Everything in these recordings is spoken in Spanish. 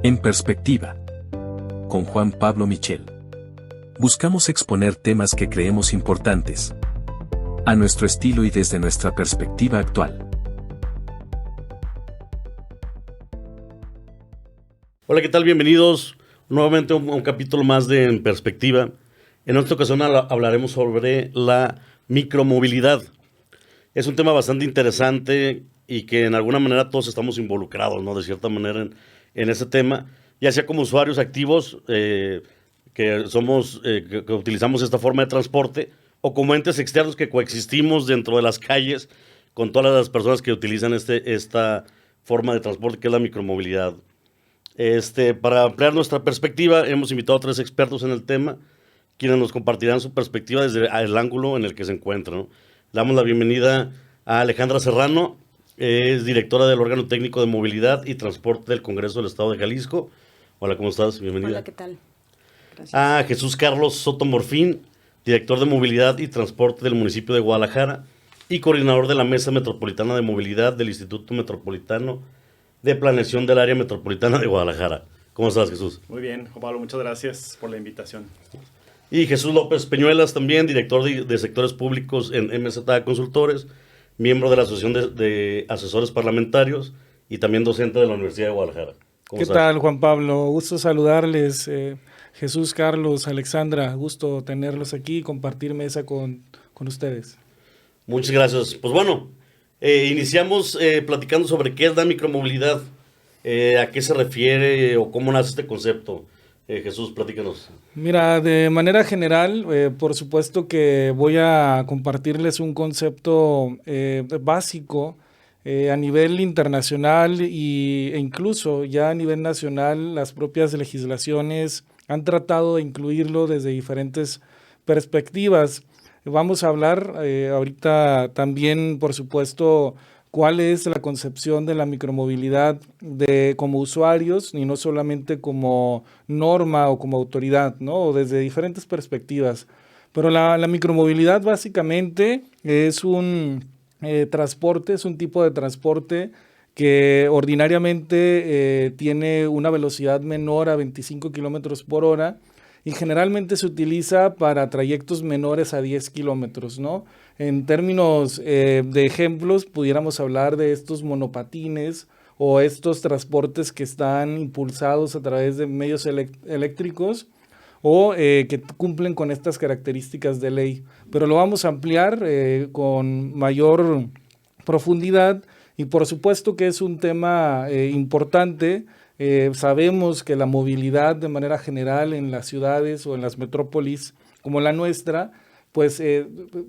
En perspectiva, con Juan Pablo Michel. Buscamos exponer temas que creemos importantes, a nuestro estilo y desde nuestra perspectiva actual. Hola, ¿qué tal? Bienvenidos nuevamente a un capítulo más de En Perspectiva. En esta ocasión hablaremos sobre la micromovilidad. Es un tema bastante interesante y que en alguna manera todos estamos involucrados, ¿no? De cierta manera en ese tema, ya sea como usuarios activos que somos, que utilizamos esta forma de transporte, o como entes externos que coexistimos dentro de las calles con todas las personas que utilizan esta forma de transporte que es la micromovilidad. Para ampliar nuestra perspectiva, hemos invitado a 3 expertos en el tema, quienes nos compartirán su perspectiva desde el ángulo en el que se encuentran, ¿no? Le damos la bienvenida a Alejandra Serrano, es directora del órgano técnico de movilidad y transporte del Congreso del Estado de Jalisco. Hola, ¿cómo estás? Bienvenida. Hola, ¿qué tal? Gracias. A Jesús Carlos Soto Morfín, director de movilidad y transporte del municipio de Guadalajara y coordinador de la Mesa Metropolitana de Movilidad del Instituto Metropolitano de Planeación del Área Metropolitana de Guadalajara. ¿Cómo estás, Jesús? Muy bien, Juan Pablo, muchas gracias por la invitación. Y Jesús López Peñuelas, también director de sectores públicos en MZ Consultores, miembro de la Asociación de Asesores Parlamentarios y también docente de la Universidad de Guadalajara. ¿Qué tal, Juan Pablo? Gusto saludarles. Jesús, Carlos, Alexandra, gusto tenerlos aquí y compartir mesa con ustedes. Muchas gracias. Pues bueno, iniciamos platicando sobre qué es la micromovilidad, a qué se refiere o cómo nace este concepto. Jesús, platícanos. Mira, de manera general, por supuesto que voy a compartirles un concepto básico a nivel internacional e incluso ya a nivel nacional. Las propias legislaciones han tratado de incluirlo desde diferentes perspectivas. Vamos a hablar ahorita también, por supuesto, cuál es la concepción de la micromovilidad como usuarios y no solamente como norma o como autoridad, ¿no? Desde diferentes perspectivas. Pero la micromovilidad básicamente es un transporte, es un tipo de transporte que ordinariamente tiene una velocidad menor a 25 kilómetros por hora y generalmente se utiliza para trayectos menores a 10 kilómetros, ¿no? En términos de ejemplos, pudiéramos hablar de estos monopatines o estos transportes que están impulsados a través de medios eléctricos o que cumplen con estas características de ley. Pero lo vamos a ampliar con mayor profundidad y por supuesto que es un tema importante. Sabemos que la movilidad de manera general en las ciudades o en las metrópolis como la nuestra, pues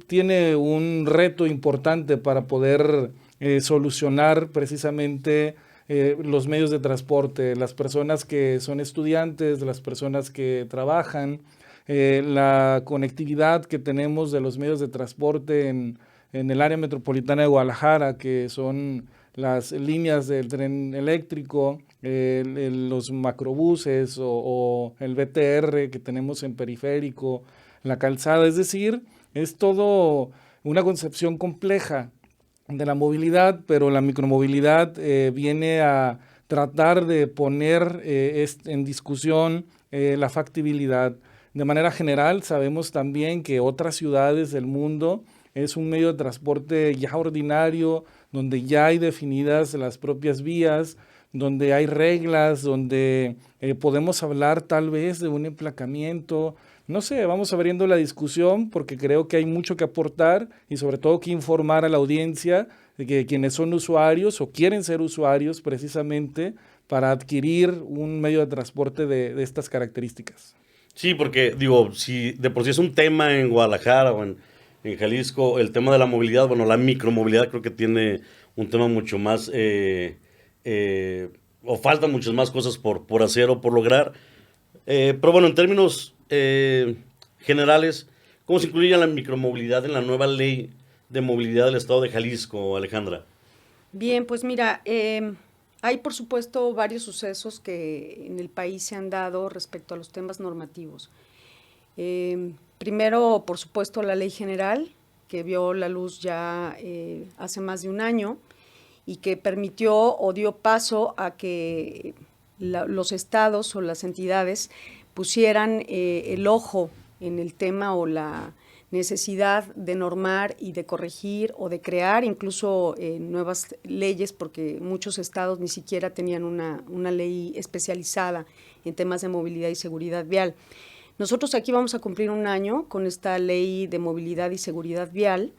tiene un reto importante para poder solucionar precisamente los medios de transporte, las personas que son estudiantes, las personas que trabajan, la conectividad que tenemos de los medios de transporte en el área metropolitana de Guadalajara, que son las líneas del tren eléctrico, los macrobuses o el BTR que tenemos en periférico, la calzada, es decir, es todo una concepción compleja de la movilidad, pero la micromovilidad viene a tratar de poner en discusión la factibilidad. De manera general, sabemos también que otras ciudades del mundo es un medio de transporte ya ordinario, donde ya hay definidas las propias vías, donde hay reglas, donde podemos hablar tal vez de un emplacamiento. No sé, vamos abriendo la discusión porque creo que hay mucho que aportar y sobre todo que informar a la audiencia de que quienes son usuarios o quieren ser usuarios precisamente para adquirir un medio de transporte de estas características. Sí, porque digo, si de por sí es un tema en Guadalajara o en Jalisco, el tema de la movilidad, bueno, la micromovilidad creo que tiene un tema mucho más, o faltan muchas más cosas por hacer o por lograr. Pero bueno, en términos generales, ¿cómo se incluye la micromovilidad en la nueva ley de movilidad del Estado de Jalisco, Alejandra? Bien, pues mira, hay por supuesto varios sucesos que en el país se han dado respecto a los temas normativos. Primero, por supuesto, la Ley General, que vio la luz ya hace más de un año y que permitió o dio paso a que los estados o las entidades pusieran el ojo en el tema o la necesidad de normar y de corregir o de crear incluso nuevas leyes, porque muchos estados ni siquiera tenían una ley especializada en temas de movilidad y seguridad vial. Nosotros aquí vamos a cumplir un año con esta ley de movilidad y seguridad vial,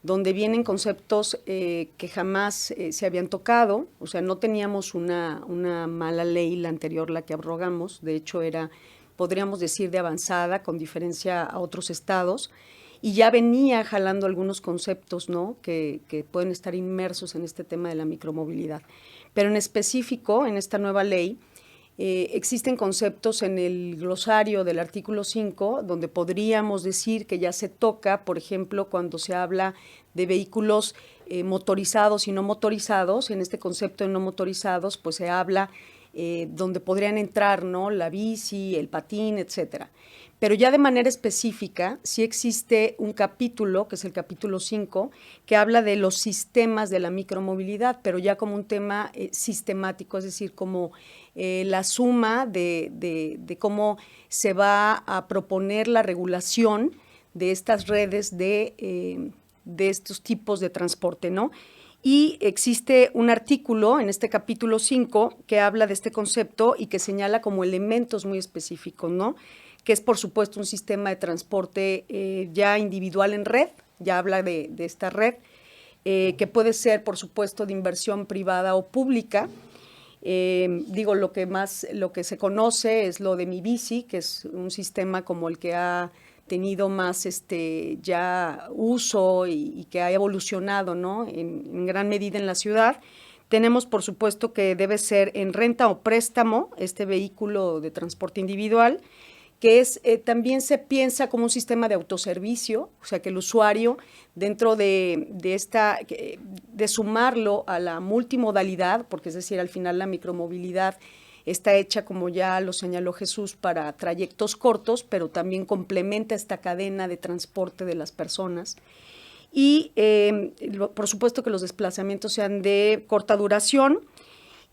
donde vienen conceptos que jamás se habían tocado, o sea, no teníamos una mala ley, la anterior, la que abrogamos, de hecho era, podríamos decir, de avanzada, con diferencia a otros estados, y ya venía jalando algunos conceptos, ¿no?, que pueden estar inmersos en este tema de la micromovilidad. Pero en específico, en esta nueva ley, existen conceptos en el glosario del artículo 5, donde podríamos decir que ya se toca, por ejemplo, cuando se habla de vehículos motorizados y no motorizados. En este concepto de no motorizados, pues se habla donde podrían entrar, ¿no?, la bici, el patín, etcétera. Pero ya de manera específica, sí existe un capítulo, que es el capítulo 5, que habla de los sistemas de la micromovilidad, pero ya como un tema sistemático, es decir, como la suma de cómo se va a proponer la regulación de estas redes de estos tipos de transporte, ¿no? Y existe un artículo en este capítulo 5 que habla de este concepto y que señala como elementos muy específicos, ¿no?, que es, por supuesto, un sistema de transporte ya individual en red, ya habla de esta red, que puede ser, por supuesto, de inversión privada o pública. Lo que se conoce es lo de Mi Bici, que es un sistema como el que ha tenido más ya uso y que ha evolucionado, ¿no?, en gran medida en la ciudad. Tenemos, por supuesto, que debe ser en renta o préstamo este vehículo de transporte individual, que es también se piensa como un sistema de autoservicio, o sea, que el usuario, dentro de sumarlo a la multimodalidad, porque es decir, al final la micromovilidad está hecha, como ya lo señaló Jesús, para trayectos cortos, pero también complementa esta cadena de transporte de las personas. Y por supuesto que los desplazamientos sean de corta duración,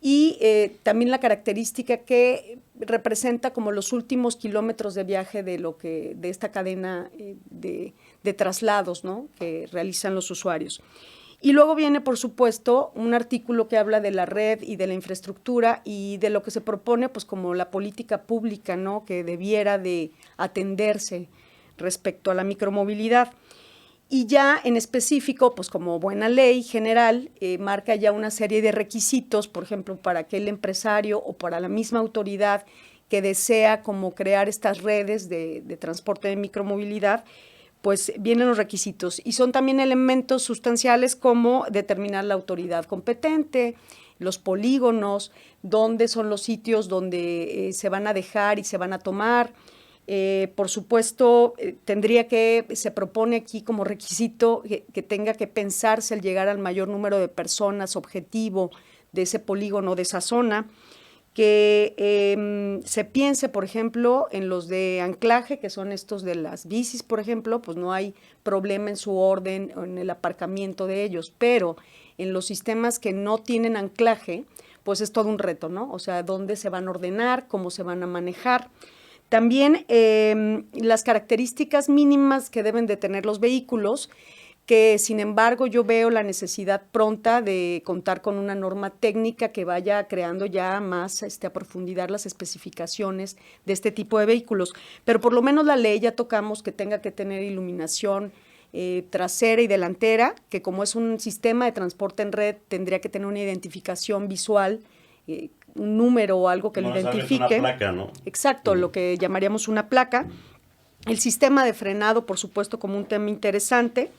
y también la característica que representa como los últimos kilómetros de viaje de esta cadena de traslados, ¿no?, que realizan los usuarios. Y luego viene, por supuesto, un artículo que habla de la red y de la infraestructura y de lo que se propone, pues, como la política pública, ¿no?, que debiera de atenderse respecto a la micromovilidad. Y ya en específico, pues como buena ley general, marca ya una serie de requisitos, por ejemplo, para aquel empresario o para la misma autoridad que desea como crear estas redes de transporte de micromovilidad, pues vienen los requisitos. Y son también elementos sustanciales como determinar la autoridad competente, los polígonos, dónde son los sitios donde se van a dejar y se van a tomar. Por supuesto, se propone aquí como requisito que tenga que pensarse el llegar al mayor número de personas objetivo de ese polígono, de esa zona, que se piense, por ejemplo, en los de anclaje, que son estos de las bicis, por ejemplo, pues no hay problema en su orden o en el aparcamiento de ellos, pero en los sistemas que no tienen anclaje, pues es todo un reto, ¿no? O sea, dónde se van a ordenar, cómo se van a manejar. También las características mínimas que deben de tener los vehículos, que sin embargo yo veo la necesidad pronta de contar con una norma técnica que vaya creando ya más a profundidad las especificaciones de este tipo de vehículos. Pero por lo menos la ley ya tocamos que tenga que tener iluminación trasera y delantera, que como es un sistema de transporte en red, tendría que tener una identificación visual, un número o algo que lo identifique. Una placa, ¿no? Exacto, lo que llamaríamos una placa. El sistema de frenado, por supuesto, como un tema interesante.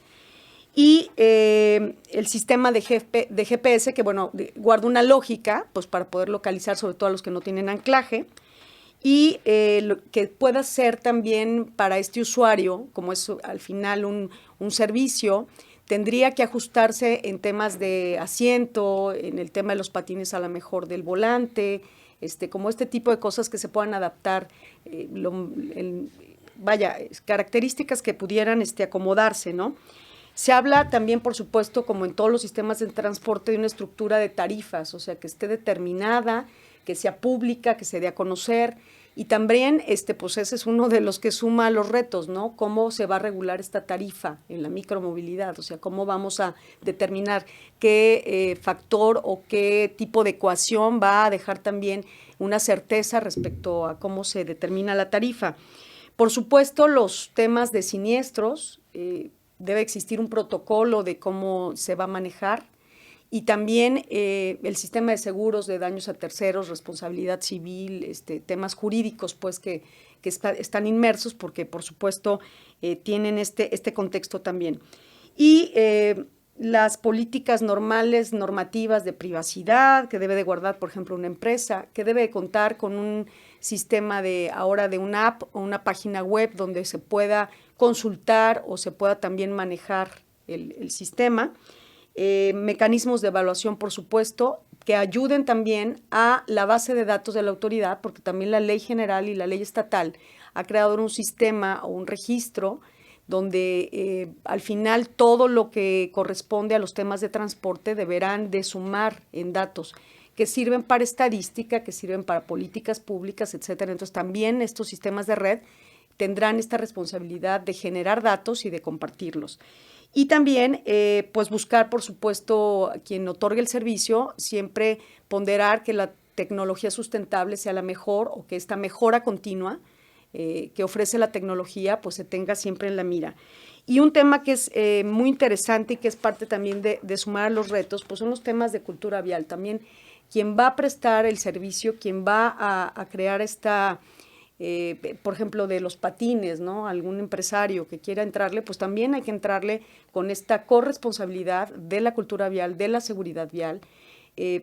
Y el sistema de GPS, que bueno, guarda una lógica, pues para poder localizar sobre todo a los que no tienen anclaje. Y que pueda ser también para este usuario, como es al final un servicio, tendría que ajustarse en temas de asiento, en el tema de los patines a lo mejor del volante, como este tipo de cosas que se puedan adaptar, características que pudieran acomodarse, ¿no? Se habla también, por supuesto, como en todos los sistemas de transporte, de una estructura de tarifas, o sea, que esté determinada, que sea pública, que se dé a conocer. Y también, pues ese es uno de los que suma los retos, ¿no? ¿Cómo se va a regular esta tarifa en la micromovilidad? O sea, ¿cómo vamos a determinar qué factor o qué tipo de ecuación va a dejar también una certeza respecto a cómo se determina la tarifa? Por supuesto, los temas de siniestros, debe existir un protocolo de cómo se va a manejar. Y también el sistema de seguros de daños a terceros, responsabilidad civil, temas jurídicos pues que están inmersos porque por supuesto tienen este contexto también. Y las políticas normales, normativas de privacidad que debe de guardar, por ejemplo, una empresa, que debe de contar con un sistema de una app o una página web donde se pueda consultar o se pueda también manejar el sistema. Mecanismos de evaluación, por supuesto, que ayuden también a la base de datos de la autoridad, porque también la ley general y la ley estatal ha creado un sistema o un registro donde al final todo lo que corresponde a los temas de transporte deberán de sumar en datos que sirven para estadística, que sirven para políticas públicas, etcétera. Entonces también estos sistemas de red tendrán esta responsabilidad de generar datos y de compartirlos. Y también, pues buscar, por supuesto, a quien otorgue el servicio, siempre ponderar que la tecnología sustentable sea la mejor o que esta mejora continua que ofrece la tecnología, pues se tenga siempre en la mira. Y un tema que es muy interesante y que es parte también de sumar a los retos, pues son los temas de cultura vial. También quien va a prestar el servicio, quien va a crear esta... por ejemplo, de los patines, ¿no? Algún empresario que quiera entrarle, pues también hay que entrarle con esta corresponsabilidad de la cultura vial, de la seguridad vial,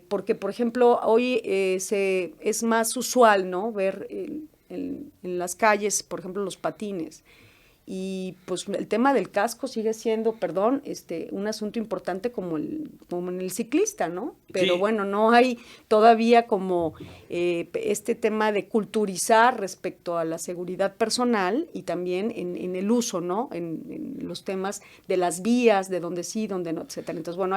porque, por ejemplo, hoy es más usual, ¿no? Ver en las calles, por ejemplo, los patines. Y pues el tema del casco sigue siendo, un asunto importante como en el ciclista, ¿no? Pero Sí. bueno, no hay todavía como este tema de culturizar respecto a la seguridad personal y también en el uso, ¿no? En los temas de las vías, de donde sí, donde no, etcétera. Entonces, bueno,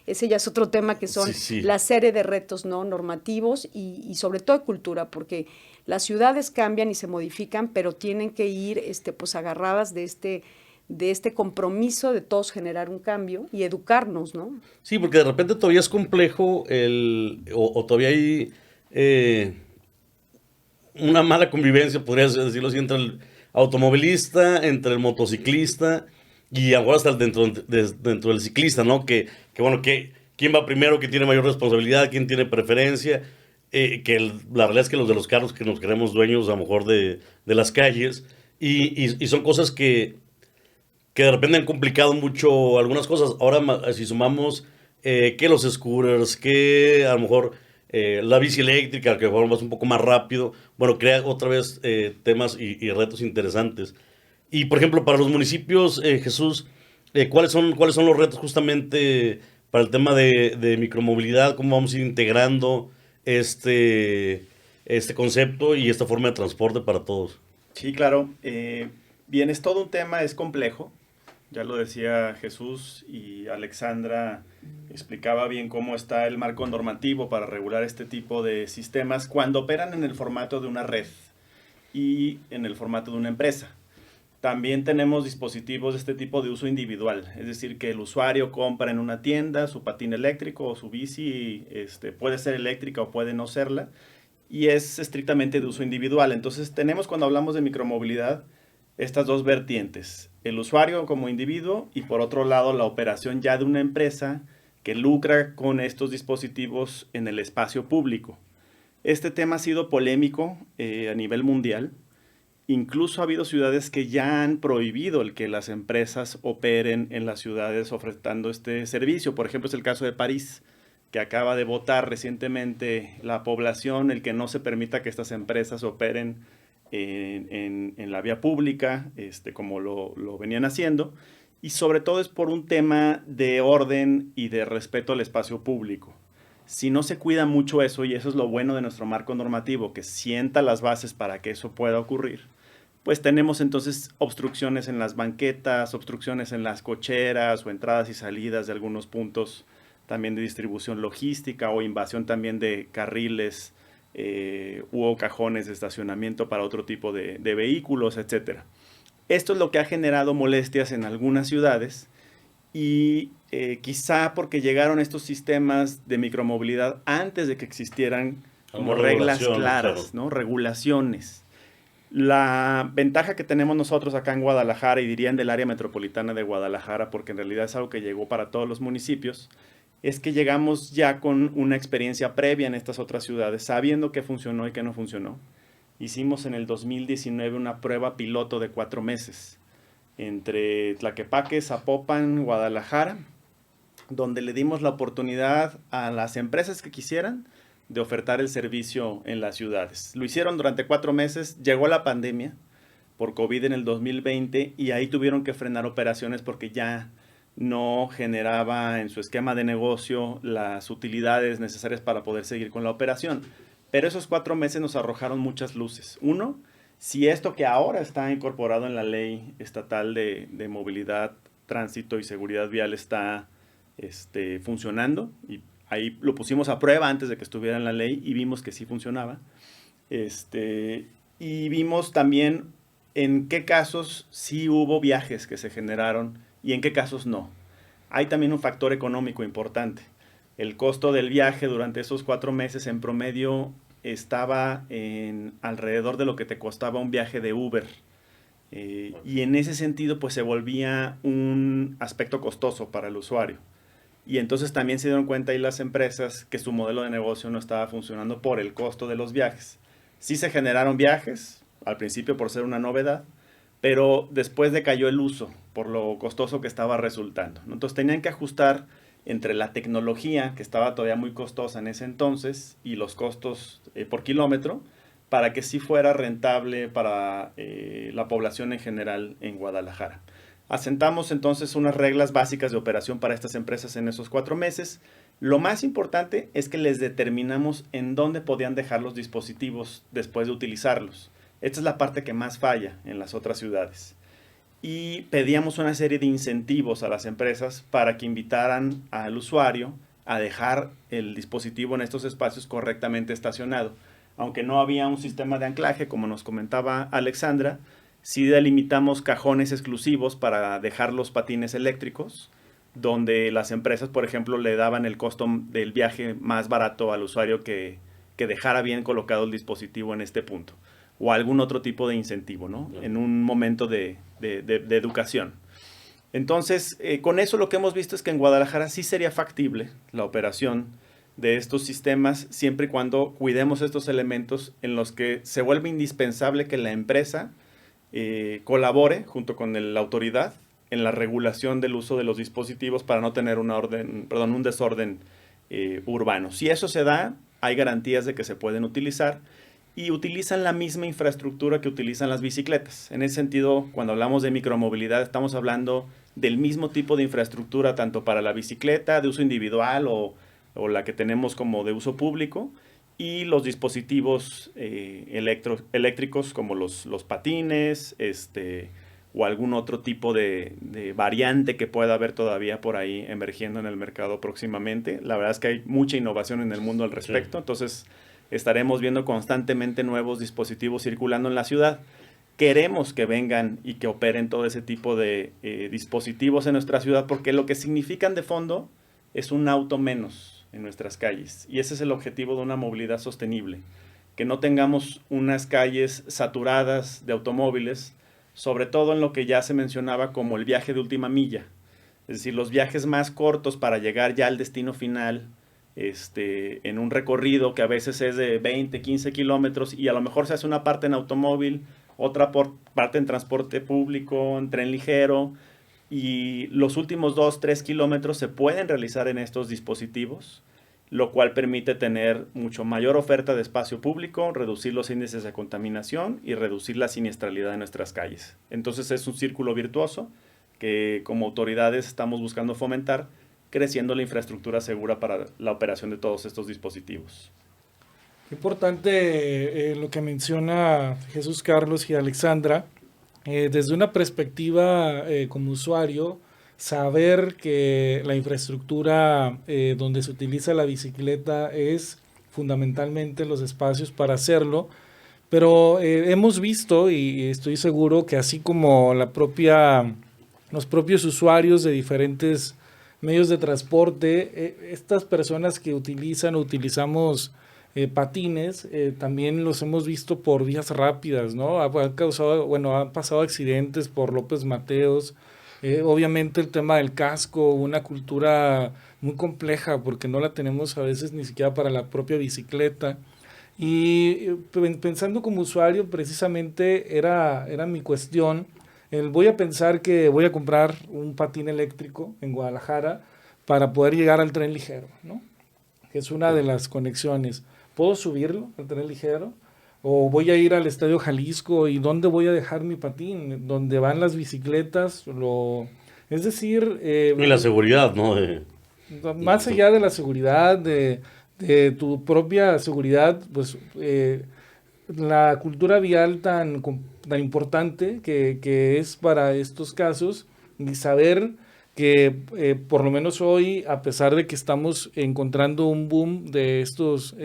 ese ya es otro tema que son la serie de retos, ¿no? Normativos y sobre todo de cultura, porque las ciudades cambian y se modifican, pero tienen que ir pues agarradas de este compromiso de todos generar un cambio y educarnos, ¿no? Sí, porque de repente todavía es complejo o todavía hay una mala convivencia, podría decirlo así, entre el automovilista, entre el motociclista y ahora hasta dentro del ciclista, ¿no? Bueno, quién va primero, quién tiene mayor responsabilidad, quién tiene preferencia. La realidad es que los de los carros que nos queremos dueños a lo mejor de las calles y son cosas que de repente han complicado mucho algunas cosas. Ahora si sumamos que los scooters, que a lo mejor la bici eléctrica, que a lo mejor va un poco más rápido, bueno, crea otra vez temas y retos interesantes. Y por ejemplo, para los municipios, Jesús, ¿cuáles son los retos justamente para el tema de micromovilidad? ¿Cómo vamos a ir integrando este concepto y esta forma de transporte para todos? Sí, claro. Bien, es todo un tema, es complejo. Ya lo decía Jesús y Alexandra explicaba bien cómo está el marco normativo para regular este tipo de sistemas cuando operan en el formato de una red y en el formato de una empresa. También tenemos dispositivos de este tipo de uso individual, es decir, que el usuario compra en una tienda su patín eléctrico o su bici, puede ser eléctrica o puede no serla, y es estrictamente de uso individual. Entonces tenemos, cuando hablamos de micromovilidad, estas dos vertientes, el usuario como individuo y por otro lado la operación ya de una empresa que lucra con estos dispositivos en el espacio público. Este tema ha sido polémico a nivel mundial. Incluso ha habido ciudades que ya han prohibido el que las empresas operen en las ciudades ofertando este servicio. Por ejemplo, es el caso de París, que acaba de votar recientemente la población el que no se permita que estas empresas operen en la vía pública, como lo venían haciendo. Y sobre todo es por un tema de orden y de respeto al espacio público. Si no se cuida mucho eso, y eso es lo bueno de nuestro marco normativo, que sienta las bases para que eso pueda ocurrir, pues tenemos entonces obstrucciones en las banquetas, obstrucciones en las cocheras o entradas y salidas de algunos puntos también de distribución logística o invasión también de carriles u cajones de estacionamiento para otro tipo de vehículos, etc. Esto es lo que ha generado molestias en algunas ciudades y quizá porque llegaron estos sistemas de micromovilidad antes de que existieran como reglas claras, claro, ¿no? Regulaciones. La ventaja que tenemos nosotros acá en Guadalajara, y dirían del área metropolitana de Guadalajara, porque en realidad es algo que llegó para todos los municipios, es que llegamos ya con una experiencia previa en estas otras ciudades, sabiendo qué funcionó y qué no funcionó. Hicimos en el 2019 una prueba piloto de 4 meses entre Tlaquepaque, Zapopan, Guadalajara, donde le dimos la oportunidad a las empresas que quisieran de ofertar el servicio en las ciudades. Lo hicieron durante 4 meses, llegó la pandemia por COVID en el 2020 y ahí tuvieron que frenar operaciones porque ya no generaba en su esquema de negocio las utilidades necesarias para poder seguir con la operación. Pero esos 4 meses nos arrojaron muchas luces. Uno, si esto que ahora está incorporado en la Ley Estatal de Movilidad, Tránsito y Seguridad Vial está funcionando, y ahí lo pusimos a prueba antes de que estuviera en la ley y vimos que sí funcionaba. Y vimos también en qué casos sí hubo viajes que se generaron y en qué casos no. Hay también un factor económico importante. El costo del viaje durante esos 4 meses en promedio estaba en alrededor de lo que te costaba un viaje de Uber. Y en ese sentido pues se volvía un aspecto costoso para el usuario. Y entonces también se dieron cuenta ahí las empresas que su modelo de negocio no estaba funcionando por el costo de los viajes. Sí se generaron viajes, al principio por ser una novedad, pero después decayó el uso por lo costoso que estaba resultando, ¿no? Entonces tenían que ajustar entre la tecnología, que estaba todavía muy costosa en ese entonces, y los costos por kilómetro, para que sí fuera rentable para la población en general en Guadalajara. Asentamos entonces unas reglas básicas de operación para estas empresas en esos 4 meses. Lo más importante es que les determinamos en dónde podían dejar los dispositivos después de utilizarlos. Esta es la parte que más falla en las otras ciudades. Y pedíamos una serie de incentivos a las empresas para que invitaran al usuario a dejar el dispositivo en estos espacios correctamente estacionado. Aunque no había un sistema de anclaje, como nos comentaba Alexandra, sí delimitamos cajones exclusivos para dejar los patines eléctricos, donde las empresas, por ejemplo, le daban el costo del viaje más barato al usuario que dejara bien colocado el dispositivo en este punto, o algún otro tipo de incentivo, ¿no? En un momento de educación. Entonces, con eso lo que hemos visto es que en Guadalajara sí sería factible la operación de estos sistemas, siempre y cuando cuidemos estos elementos en los que se vuelve indispensable que la empresa colabore junto con la autoridad en la regulación del uso de los dispositivos para no tener un desorden urbano. Si eso se da, hay garantías de que se pueden utilizar y utilizan la misma infraestructura que utilizan las bicicletas. En ese sentido, cuando hablamos de micromovilidad, estamos hablando del mismo tipo de infraestructura tanto para la bicicleta de uso individual o la que tenemos como de uso público, y los dispositivos eléctricos como los patines, o algún otro tipo de variante que pueda haber todavía por ahí emergiendo en el mercado próximamente. La verdad es que hay mucha innovación en el mundo al respecto, sí. Entonces estaremos viendo constantemente nuevos dispositivos circulando en la ciudad. Queremos que vengan y que operen todo ese tipo de dispositivos en nuestra ciudad, porque lo que significan de fondo es un auto menos en nuestras calles. Y ese es el objetivo de una movilidad sostenible. Que no tengamos unas calles saturadas de automóviles, sobre todo en lo que ya se mencionaba como el viaje de última milla. Es decir, los viajes más cortos para llegar ya al destino final, en un recorrido que a veces es de 20, 15 kilómetros y a lo mejor se hace una parte en automóvil, otra parte en transporte público, en tren ligero, y los últimos 2, 3 kilómetros se pueden realizar en estos dispositivos, lo cual permite tener mucho mayor oferta de espacio público, reducir los índices de contaminación y reducir la siniestralidad de nuestras calles. Entonces es un círculo virtuoso que como autoridades estamos buscando fomentar, creciendo la infraestructura segura para la operación de todos estos dispositivos. Importante lo que menciona Jesús Carlos y Alexandra, desde una perspectiva como usuario, saber que la infraestructura donde se utiliza la bicicleta es fundamentalmente los espacios para hacerlo, pero hemos visto y estoy seguro que así como los propios usuarios de diferentes medios de transporte, estas personas que utilizamos patines, también los hemos visto por vías rápidas, ¿no? Han pasado accidentes por López Mateos. Obviamente el tema del casco, una cultura muy compleja porque no la tenemos a veces ni siquiera para la propia bicicleta. Y pensando como usuario, precisamente era mi cuestión. Voy a pensar que voy a comprar un patín eléctrico en Guadalajara para poder llegar al tren ligero, ¿no? Que es una de las conexiones. ¿Puedo subirlo al tren ligero? ¿O voy a ir al Estadio Jalisco y dónde voy a dejar mi patín? ¿Dónde van las bicicletas? Es decir... y la seguridad, ¿no? Más allá de la seguridad, de tu propia seguridad, pues la cultura vial tan importante que es para estos casos, y saber que por lo menos hoy, a pesar de que estamos encontrando un boom de estos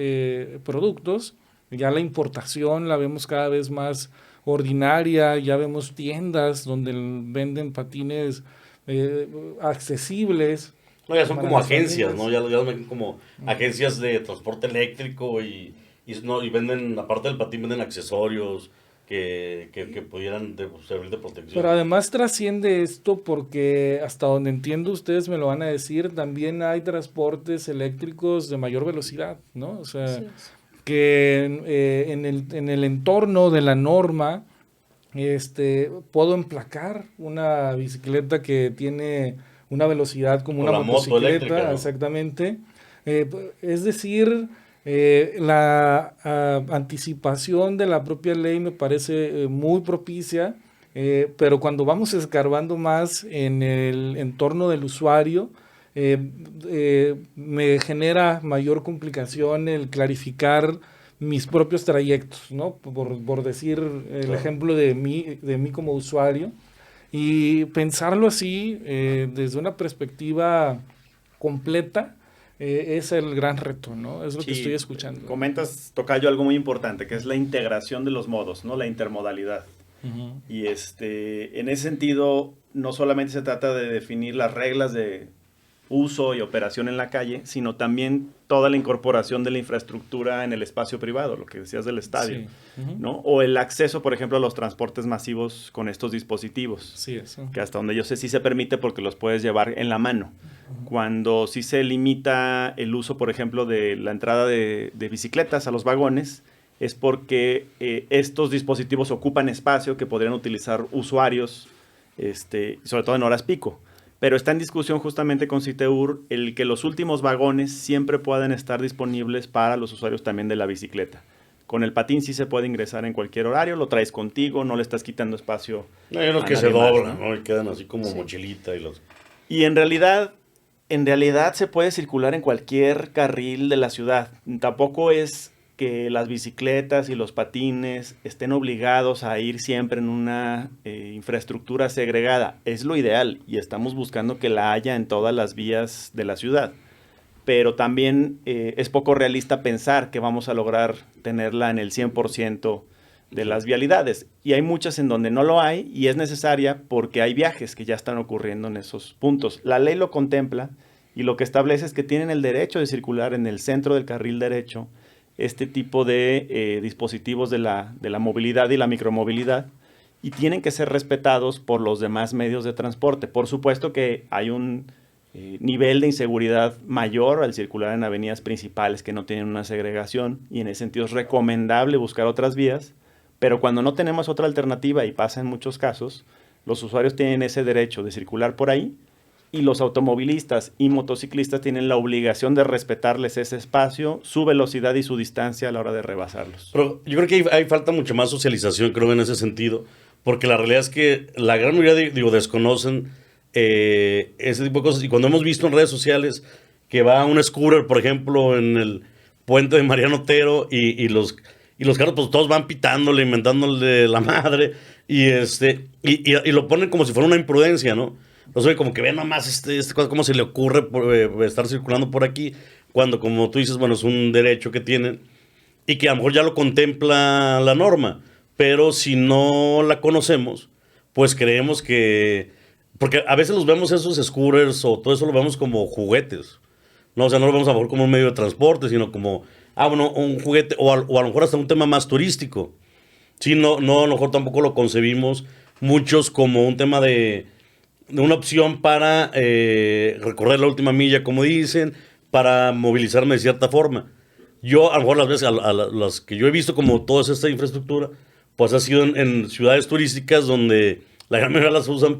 productos, ya la importación la vemos cada vez más ordinaria, ya vemos tiendas donde venden patines accesibles. No, ya son como agencias, ¿no? Ya los ven como agencias de transporte eléctrico y venden, aparte del patín, venden accesorios que pudieran servir de protección. Pero además trasciende esto porque hasta donde entiendo, ustedes me lo van a decir, también hay transportes eléctricos de mayor velocidad, ¿no? O sea, sí, que en el entorno de la norma puedo emplacar una bicicleta que tiene una velocidad como una motocicleta, exactamente. Es decir, la anticipación de la propia ley me parece muy propicia, pero cuando vamos escarbando más en el entorno del usuario, me genera mayor complicación el clarificar mis propios trayectos, ¿no? Por decir el ejemplo de mí como usuario. Y pensarlo así, desde una perspectiva completa, es el gran reto, ¿no? Es lo que estoy escuchando. Comentas, tocayo, algo muy importante, que es la integración de los modos, ¿no? La intermodalidad. Uh-huh. Y en ese sentido, no solamente se trata de definir las reglas de uso y operación en la calle, sino también toda la incorporación de la infraestructura en el espacio privado, lo que decías del estadio, sí. Uh-huh. ¿No? O el acceso, por ejemplo, a los transportes masivos con estos dispositivos, sí, eso. Que hasta donde yo sé sí se permite porque los puedes llevar en la mano. Uh-huh. Cuando sí se limita el uso, por ejemplo, de la entrada de bicicletas a los vagones, es porque estos dispositivos ocupan espacio que podrían utilizar usuarios, sobre todo en horas pico. Pero está en discusión justamente con CITEUR el que los últimos vagones siempre puedan estar disponibles para los usuarios también de la bicicleta. Con el patín sí se puede ingresar en cualquier horario, lo traes contigo, no le estás quitando espacio. No, hay unos que se doblan, ¿no? Y quedan así como mochilita Y en realidad se puede circular en cualquier carril de la ciudad. Tampoco es que las bicicletas y los patines estén obligados a ir siempre en una infraestructura segregada. Es lo ideal y estamos buscando que la haya en todas las vías de la ciudad. Pero también es poco realista pensar que vamos a lograr tenerla en el 100% de las vialidades. Y hay muchas en donde no lo hay y es necesaria porque hay viajes que ya están ocurriendo en esos puntos. La ley lo contempla y lo que establece es que tienen el derecho de circular en el centro del carril derecho este tipo de dispositivos de la movilidad y la micromovilidad, y tienen que ser respetados por los demás medios de transporte. Por supuesto que hay un nivel de inseguridad mayor al circular en avenidas principales que no tienen una segregación, y en ese sentido es recomendable buscar otras vías, pero cuando no tenemos otra alternativa, y pasa en muchos casos, los usuarios tienen ese derecho de circular por ahí, y los automovilistas y motociclistas tienen la obligación de respetarles ese espacio, su velocidad y su distancia a la hora de rebasarlos. Pero yo creo que hay falta mucha más socialización, creo, en ese sentido, porque la realidad es que la gran mayoría, desconocen ese tipo de cosas. Y cuando hemos visto en redes sociales que va un scooter, por ejemplo, en puente de Mariano Otero y los carros pues todos van pitándole, inventándole la madre y lo ponen como si fuera una imprudencia, ¿no? O sea, como que ven nomás cómo se le ocurre estar circulando por aquí, cuando, como tú dices, bueno, es un derecho que tienen y que a lo mejor ya lo contempla la norma, pero si no la conocemos, pues creemos que... Porque a veces los vemos esos scooters o todo eso lo vemos como juguetes, ¿no? O sea, no lo vemos a lo mejor como un medio de transporte, sino como, bueno, un juguete, o a lo mejor hasta un tema más turístico. Sí, no, a lo mejor tampoco lo concebimos muchos como un tema de una opción para recorrer la última milla, como dicen, para movilizarme de cierta forma. Yo, a lo mejor las veces, las que yo he visto como toda esta infraestructura, pues ha sido en ciudades turísticas donde la gran mayoría las usan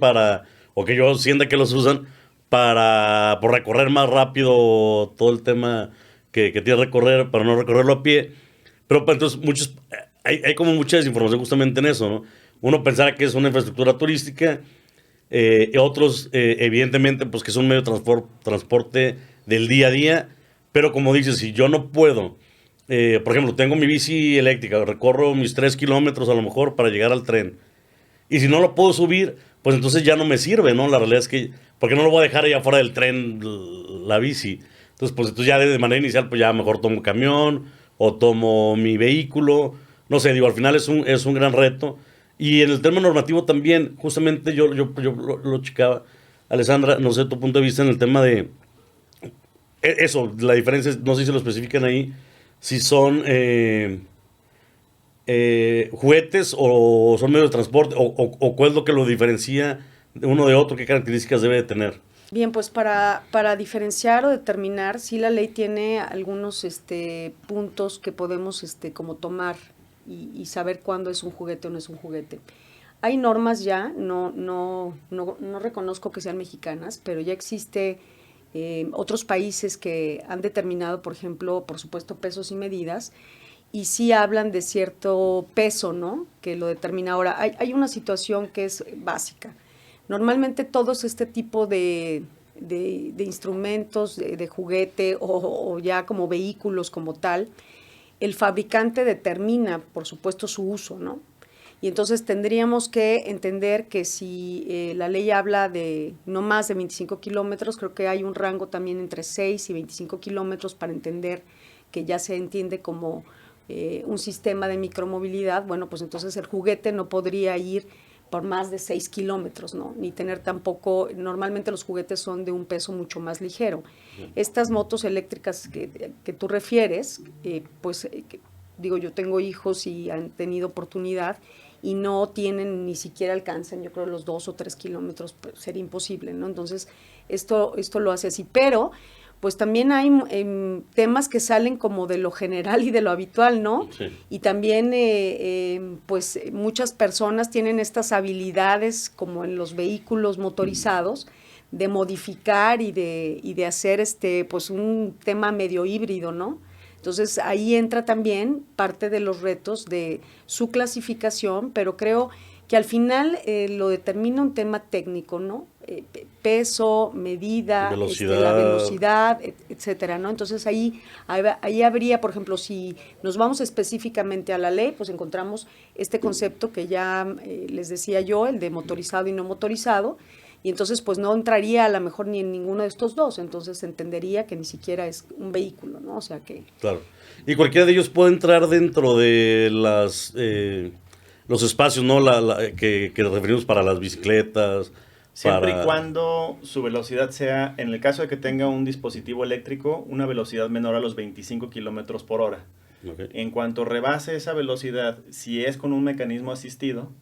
o que yo sienta que los usan por recorrer más rápido todo el tema que tiene que recorrer, para no recorrerlo a pie. Pero pues, entonces hay como mucha desinformación justamente en eso, ¿no? Uno pensará que es una infraestructura turística, y otros, evidentemente, pues que es un medio de transporte del día a día, pero como dices, si yo no puedo, por ejemplo, tengo mi bici eléctrica, recorro mis 3 kilómetros a lo mejor para llegar al tren, y si no lo puedo subir, pues entonces ya no me sirve, ¿no? La realidad es que, porque no lo voy a dejar allá afuera del tren la bici. Entonces ya de manera inicial, pues ya mejor tomo camión o tomo mi vehículo. No sé, digo, al final es un gran reto. Y en el tema normativo también, justamente yo lo checaba, Alessandra, no sé tu punto de vista en el tema de eso, la diferencia, no sé si lo especifican ahí, si son juguetes o son medios de transporte, o cuál es lo que lo diferencia de uno de otro, qué características debe de tener. Bien, pues para diferenciar o determinar, sí la ley tiene algunos puntos que podemos como tomar y saber cuándo es un juguete o no es un juguete. Hay normas ya, no reconozco que sean mexicanas, pero ya existe otros países que han determinado, por ejemplo, por supuesto, pesos y medidas, y sí hablan de cierto peso, ¿no? Que lo determina. Ahora, hay una situación que es básica. Normalmente todos este tipo de instrumentos, de juguete o ya como vehículos como tal, el fabricante determina, por supuesto, su uso, ¿no? Y entonces tendríamos que entender que si la ley habla de no más de 25 kilómetros, creo que hay un rango también entre 6 y 25 kilómetros para entender que ya se entiende como un sistema de micromovilidad. Bueno, pues entonces el juguete no podría ir por más de 6 kilómetros, ¿no? Ni tener tampoco, normalmente los juguetes son de un peso mucho más ligero. Estas motos eléctricas que tú refieres, digo, yo tengo hijos y han tenido oportunidad y no tienen, ni siquiera alcanzan, yo creo, los 2 o 3 kilómetros, pues, sería imposible, ¿no? Entonces, esto lo hace así, pero pues también hay temas que salen como de lo general y de lo habitual, ¿no? Sí. Y también, pues, muchas personas tienen estas habilidades, como en los vehículos motorizados, de modificar y de hacer, pues, un tema medio híbrido, ¿no? Entonces, ahí entra también parte de los retos de su clasificación, pero creo que al final lo determina un tema técnico, ¿no? Peso, medida, la velocidad, etcétera, ¿no? Entonces ahí habría, por ejemplo, si nos vamos específicamente a la ley, pues encontramos este concepto que ya les decía yo, el de motorizado y no motorizado, y entonces pues no entraría a lo mejor ni en ninguno de estos dos, entonces entendería que ni siquiera es un vehículo, ¿no? O sea que... Claro. Y cualquiera de ellos puede entrar dentro de los espacios, ¿no? Que referimos para las bicicletas. Siempre y cuando su velocidad sea, en el caso de que tenga un dispositivo eléctrico, una velocidad menor a los 25 kilómetros por hora. Okay. En cuanto rebase esa velocidad, si es con un mecanismo asistido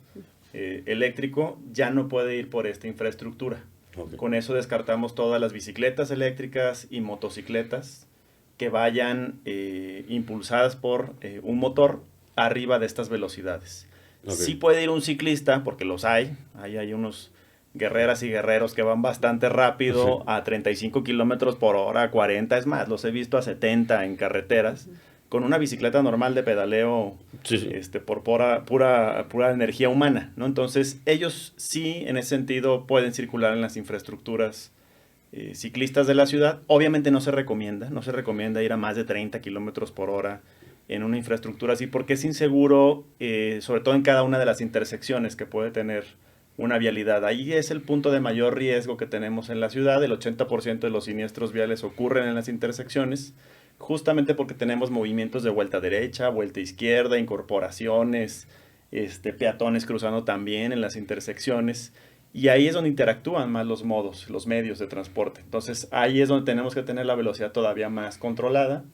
eléctrico, ya no puede ir por esta infraestructura. Okay. Con eso descartamos todas las bicicletas eléctricas y motocicletas que vayan impulsadas por un motor arriba de estas velocidades. Okay. Sí puede ir un ciclista, porque los hay unos guerreras y guerreros que van bastante rápido, sí, a 35 kilómetros por hora, 40, es más, los he visto a 70 en carreteras, con una bicicleta normal de pedaleo, sí, sí, por pura energía humana, ¿no? Entonces, ellos sí, en ese sentido, pueden circular en las infraestructuras ciclistas de la ciudad. Obviamente no se recomienda ir a más de 30 kilómetros por hora en una infraestructura así, porque es inseguro, sobre todo en cada una de las intersecciones que puede tener una vialidad. Ahí es el punto de mayor riesgo que tenemos en la ciudad. El 80% de los siniestros viales ocurren en las intersecciones, justamente porque tenemos movimientos de vuelta derecha, vuelta izquierda, incorporaciones, peatones cruzando también en las intersecciones. Y ahí es donde interactúan más los medios de transporte. Entonces ahí es donde tenemos que tener la velocidad todavía más controlada.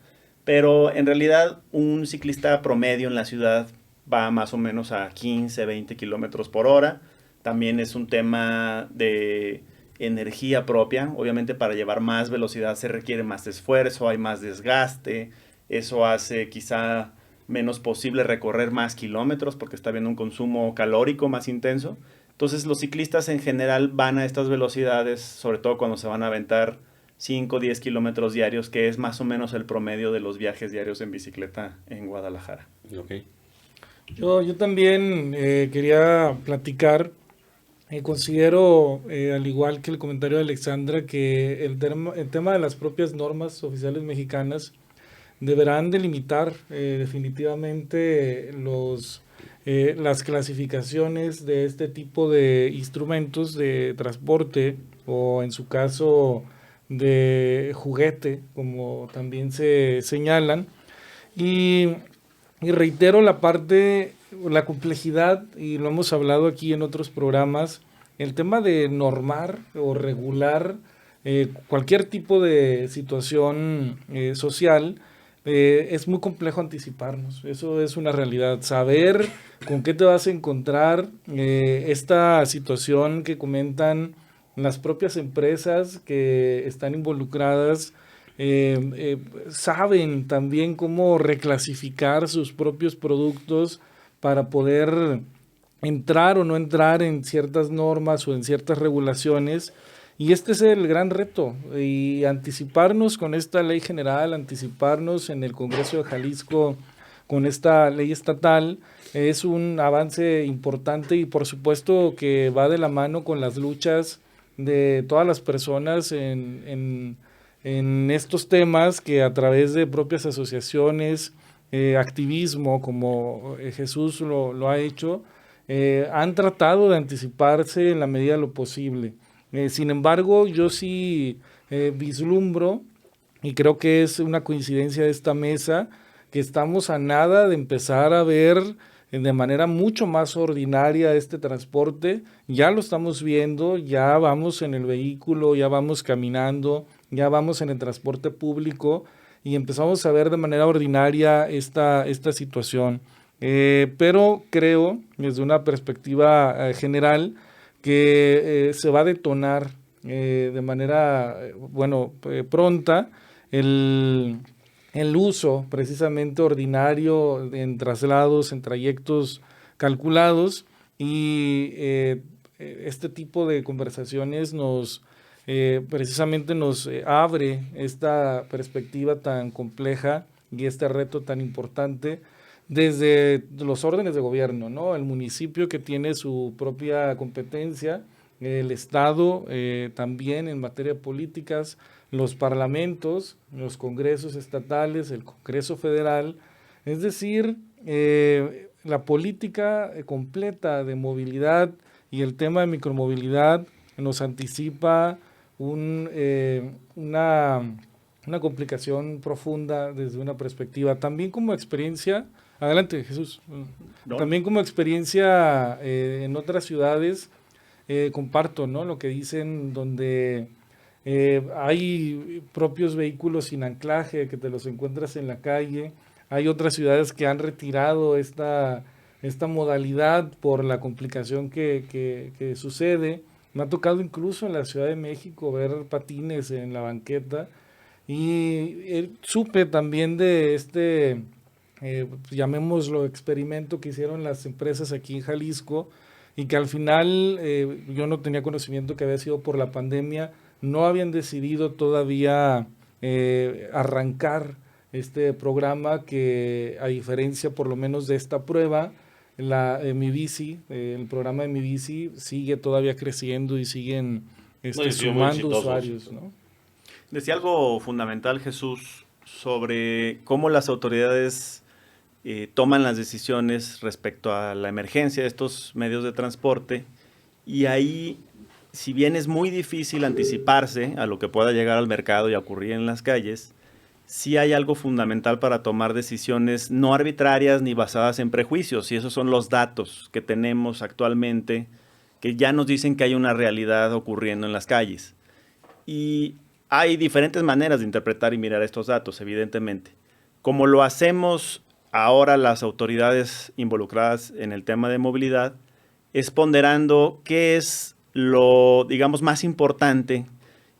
Pero en realidad un ciclista promedio en la ciudad va más o menos a 15, 20 kilómetros por hora. También es un tema de energía propia. Obviamente para llevar más velocidad se requiere más esfuerzo, hay más desgaste. Eso hace quizá menos posible recorrer más kilómetros porque está habiendo un consumo calórico más intenso. Entonces los ciclistas en general van a estas velocidades, sobre todo cuando se van a aventar 5 o 10 kilómetros diarios, que es más o menos el promedio de los viajes diarios en bicicleta en Guadalajara. Okay. Yo también quería platicar. Considero, al igual que el comentario de Alexandra, que el tema de las propias normas oficiales mexicanas deberán delimitar definitivamente las clasificaciones de este tipo de instrumentos de transporte o en su caso de juguete, como también se señalan. Y reitero la complejidad, y lo hemos hablado aquí en otros programas, el tema de normar o regular cualquier tipo de situación social. Es muy complejo anticiparnos, eso es una realidad, saber con qué te vas a encontrar. Esta situación que comentan las propias empresas que están involucradas, saben también cómo reclasificar sus propios productos para poder entrar o no entrar en ciertas normas o en ciertas regulaciones. Y este es el gran reto, y anticiparnos con esta ley general, anticiparnos en el Congreso de Jalisco con esta ley estatal, es un avance importante y por supuesto que va de la mano con las luchas de todas las personas en estos temas que a través de propias asociaciones, activismo como Jesús lo ha hecho, han tratado de anticiparse en la medida de lo posible. Sin embargo, yo sí vislumbro, y creo que es una coincidencia de esta mesa, que estamos a nada de empezar a ver de manera mucho más ordinaria este transporte. Ya lo estamos viendo, ya vamos en el vehículo, ya vamos caminando, ya vamos en el transporte público y empezamos a ver de manera ordinaria esta situación. Pero creo, desde una perspectiva general, que se va a detonar de manera pronta el uso precisamente ordinario en traslados, en trayectos calculados, y este tipo de conversaciones precisamente nos abre esta perspectiva tan compleja y este reto tan importante desde los órdenes de gobierno, ¿no? El municipio, que tiene su propia competencia, el Estado también en materia de políticas, los parlamentos, los congresos estatales, el Congreso Federal, es decir, la política completa de movilidad y el tema de micromovilidad nos anticipa una complicación profunda desde una perspectiva, también como experiencia. Adelante, Jesús. No. También como experiencia en otras ciudades, comparto, ¿no?, lo que dicen, donde hay propios vehículos sin anclaje que te los encuentras en la calle. Hay otras ciudades que han retirado esta modalidad por la complicación que sucede. Me ha tocado incluso en la Ciudad de México ver patines en la banqueta, y supe también de llamémoslo experimento que hicieron las empresas aquí en Jalisco, y que al final yo no tenía conocimiento que había sido por la pandemia. No habían decidido todavía arrancar este programa, que a diferencia por lo menos de esta prueba, Mi Bici, el programa de Mi Bici sigue todavía creciendo y siguen sumando usuarios, ¿no? Decía algo fundamental Jesús sobre cómo las autoridades toman las decisiones respecto a la emergencia de estos medios de transporte, y ahí, si bien es muy difícil anticiparse a lo que pueda llegar al mercado y ocurrir en las calles, sí hay algo fundamental para tomar decisiones no arbitrarias ni basadas en prejuicios, y esos son los datos que tenemos actualmente que ya nos dicen que hay una realidad ocurriendo en las calles. Y hay diferentes maneras de interpretar y mirar estos datos, evidentemente. Como lo hacemos ahora las autoridades involucradas en el tema de movilidad, es ponderando qué es lo, digamos, más importante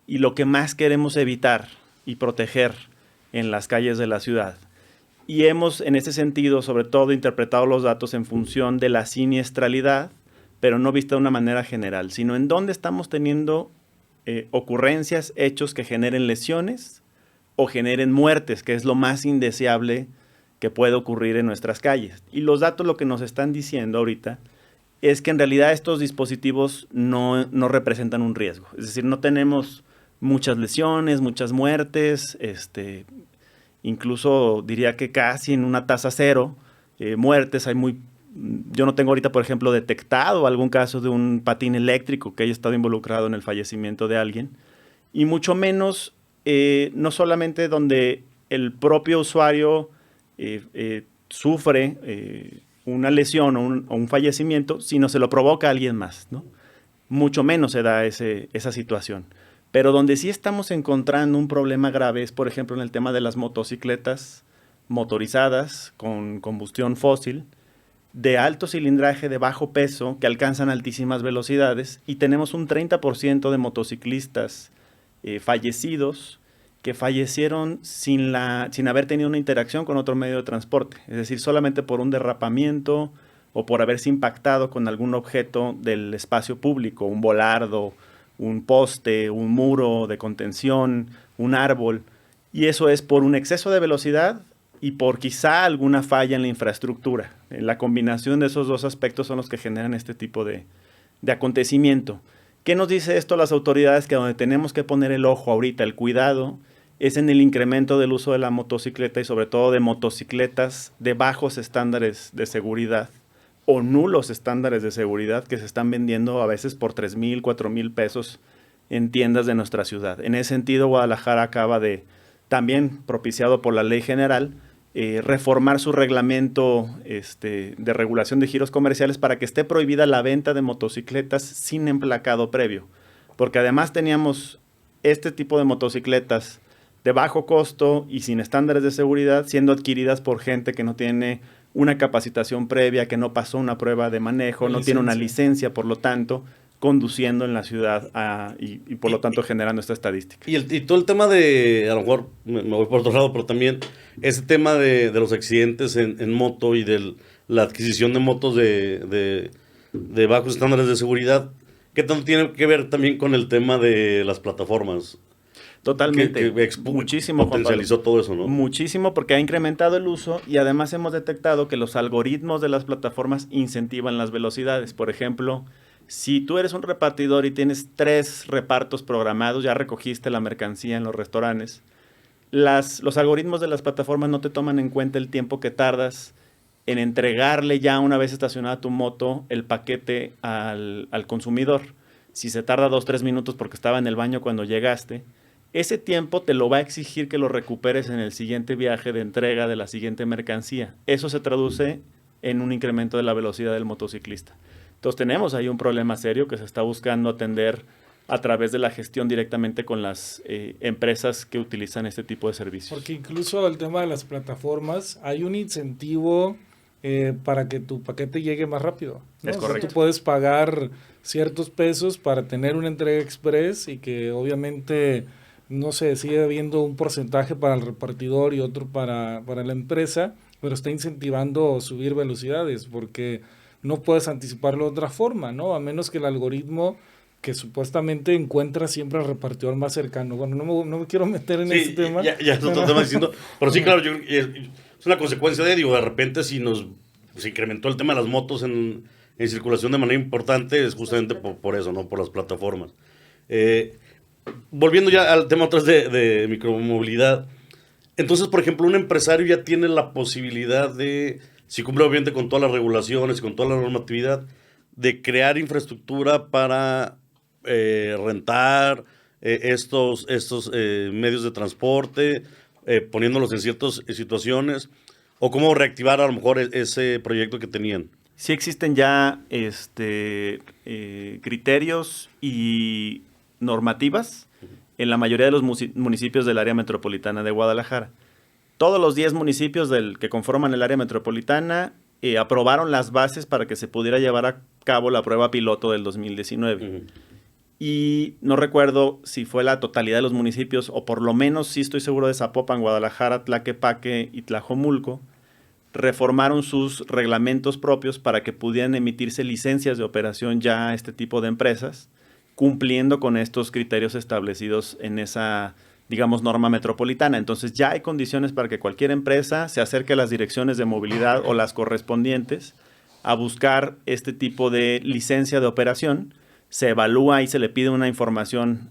y lo que más queremos evitar y proteger en las calles de la ciudad. Y hemos, en ese sentido, sobre todo, interpretado los datos en función de la siniestralidad, pero no vista de una manera general, sino en dónde estamos teniendo ocurrencias, hechos que generen lesiones o generen muertes, que es lo más indeseable que puede ocurrir en nuestras calles. Y los datos lo que nos están diciendo ahorita es que en realidad estos dispositivos no representan un riesgo. Es decir, no tenemos muchas lesiones, muchas muertes, incluso diría que casi en una tasa cero, muertes hay muy... Yo no tengo ahorita, por ejemplo, detectado algún caso de un patín eléctrico que haya estado involucrado en el fallecimiento de alguien, y mucho menos, no solamente donde el propio usuario sufre una lesión o un fallecimiento, sino se lo provoca a alguien más, ¿no? Mucho menos se da esa situación. Pero donde sí estamos encontrando un problema grave es, por ejemplo, en el tema de las motocicletas motorizadas con combustión fósil, de alto cilindraje, de bajo peso, que alcanzan altísimas velocidades, y tenemos un 30% de motociclistas fallecidos que fallecieron sin haber tenido una interacción con otro medio de transporte, es decir, solamente por un derrapamiento o por haberse impactado con algún objeto del espacio público, un volardo, un poste, un muro de contención, un árbol, y eso es por un exceso de velocidad y por quizá alguna falla en la infraestructura. La combinación de esos dos aspectos son los que generan este tipo de acontecimiento. ¿Qué nos dice esto a las autoridades? Que donde tenemos que poner el ojo ahorita, el cuidado, es en el incremento del uso de la motocicleta y sobre todo de motocicletas de bajos estándares de seguridad o nulos estándares de seguridad que se están vendiendo a veces por 3,000, 4,000 pesos en tiendas de nuestra ciudad. En ese sentido, Guadalajara acaba de, también propiciado por la ley general, reformar su reglamento de regulación de giros comerciales para que esté prohibida la venta de motocicletas sin emplacado previo. Porque además teníamos este tipo de motocicletas de bajo costo y sin estándares de seguridad siendo adquiridas por gente que no tiene una capacitación previa, que no pasó una prueba de manejo, no tiene una licencia, por lo tanto, conduciendo en la ciudad y por lo tanto generando esta estadística. Y todo el tema de, a lo mejor me voy por otro lado, pero también ese tema de los accidentes en moto y de la adquisición de motos de bajos estándares de seguridad, ¿qué tanto tiene que ver también con el tema de las plataformas? Totalmente. Muchísimo potencializó todo eso, ¿no? Muchísimo, porque ha incrementado el uso y además hemos detectado que los algoritmos de las plataformas incentivan las velocidades. Por ejemplo, si tú eres un repartidor y tienes 3 repartos programados, ya recogiste la mercancía en los restaurantes, los algoritmos de las plataformas no te toman en cuenta el tiempo que tardas en entregarle ya una vez estacionada tu moto el paquete al consumidor. Si se tarda 2-3 minutos porque estaba en el baño cuando llegaste, ese tiempo te lo va a exigir que lo recuperes en el siguiente viaje de entrega de la siguiente mercancía. Eso se traduce en un incremento de la velocidad del motociclista. Entonces tenemos ahí un problema serio que se está buscando atender a través de la gestión directamente con las empresas que utilizan este tipo de servicios. Porque incluso el tema de las plataformas, hay un incentivo para que tu paquete llegue más rápido, ¿no? Es correcto. O sea, tú puedes pagar ciertos pesos para tener una entrega express y que obviamente no sé, sigue habiendo un porcentaje para el repartidor y otro para la empresa, pero está incentivando subir velocidades porque no puedes anticiparlo de otra forma, ¿no? A menos que el algoritmo que supuestamente encuentra siempre al repartidor más cercano. Bueno, no me quiero meter en ese tema. Ya es otro tema diciendo, pero sí, claro, es una consecuencia de repente si se incrementó el tema de las motos en circulación de manera importante, es justamente por eso, ¿no? Por las plataformas. volviendo ya al tema otra vez de micromovilidad, entonces, por ejemplo, un empresario ya tiene la posibilidad de, si cumple obviamente con todas las regulaciones, con toda la normatividad, de crear infraestructura para rentar estos medios de transporte, poniéndolos en ciertas situaciones, o cómo reactivar a lo mejor ese proyecto que tenían. Sí existen ya criterios y normativas en la mayoría de los municipios del área metropolitana de Guadalajara. Todos los 10 municipios que conforman el área metropolitana aprobaron las bases para que se pudiera llevar a cabo la prueba piloto del 2019. Uh-huh. Y no recuerdo si fue la totalidad de los municipios, o por lo menos sí estoy seguro de Zapopan, Guadalajara, Tlaquepaque y Tlajomulco, reformaron sus reglamentos propios para que pudieran emitirse licencias de operación ya a este tipo de empresas, cumpliendo con estos criterios establecidos en esa, digamos, norma metropolitana. Entonces ya hay condiciones para que cualquier empresa se acerque a las direcciones de movilidad o las correspondientes a buscar este tipo de licencia de operación. Se evalúa y se le pide una información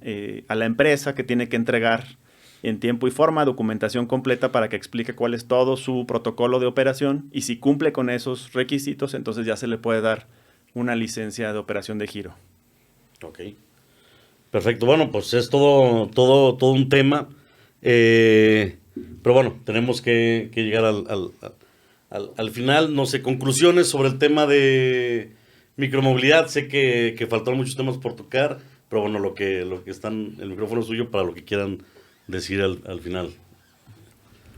a la empresa que tiene que entregar en tiempo y forma, documentación completa para que explique cuál es todo su protocolo de operación, y si cumple con esos requisitos, entonces ya se le puede dar una licencia de operación de giro. Ok. Perfecto. Bueno, pues es todo un tema. Pero bueno, tenemos que llegar al final. No sé, conclusiones sobre el tema de micromovilidad. Sé que faltaron muchos temas por tocar, pero bueno, lo que están, el micrófono es suyo para lo que quieran decir al final.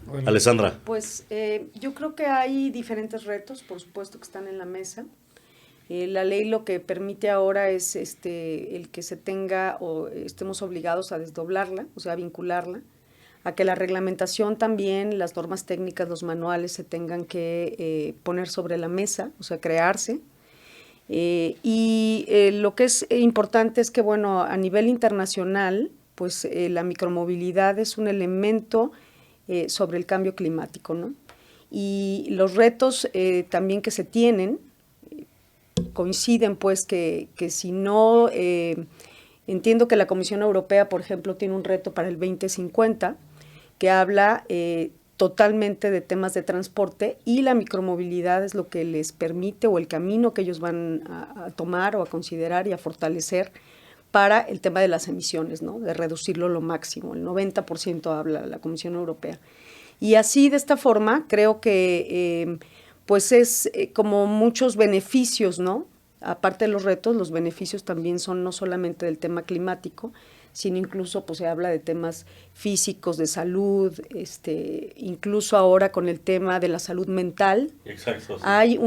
Bueno. Alessandra. Pues yo creo que hay diferentes retos, por supuesto, que están en la mesa. La ley lo que permite ahora es el que se tenga o estemos obligados a desdoblarla, o sea, a vincularla, a que la reglamentación también, las normas técnicas, los manuales se tengan que poner sobre la mesa, o sea, crearse. Lo que es importante es que, bueno, a nivel internacional, pues la micromovilidad es un elemento sobre el cambio climático, ¿no? Y los retos también que se tienen, coinciden pues que si no, entiendo que la Comisión Europea, por ejemplo, tiene un reto para el 2050 que habla totalmente de temas de transporte, y la micromovilidad es lo que les permite, o el camino que ellos van a tomar o a considerar y a fortalecer para el tema de las emisiones, ¿no? De reducirlo lo máximo, el 90% habla la Comisión Europea. Y así, de esta forma, creo que pues es como muchos beneficios, ¿no? Aparte de los retos, los beneficios también son no solamente del tema climático, sino incluso pues se habla de temas físicos, de salud, incluso ahora con el tema de la salud mental. Exacto. Sí. Hay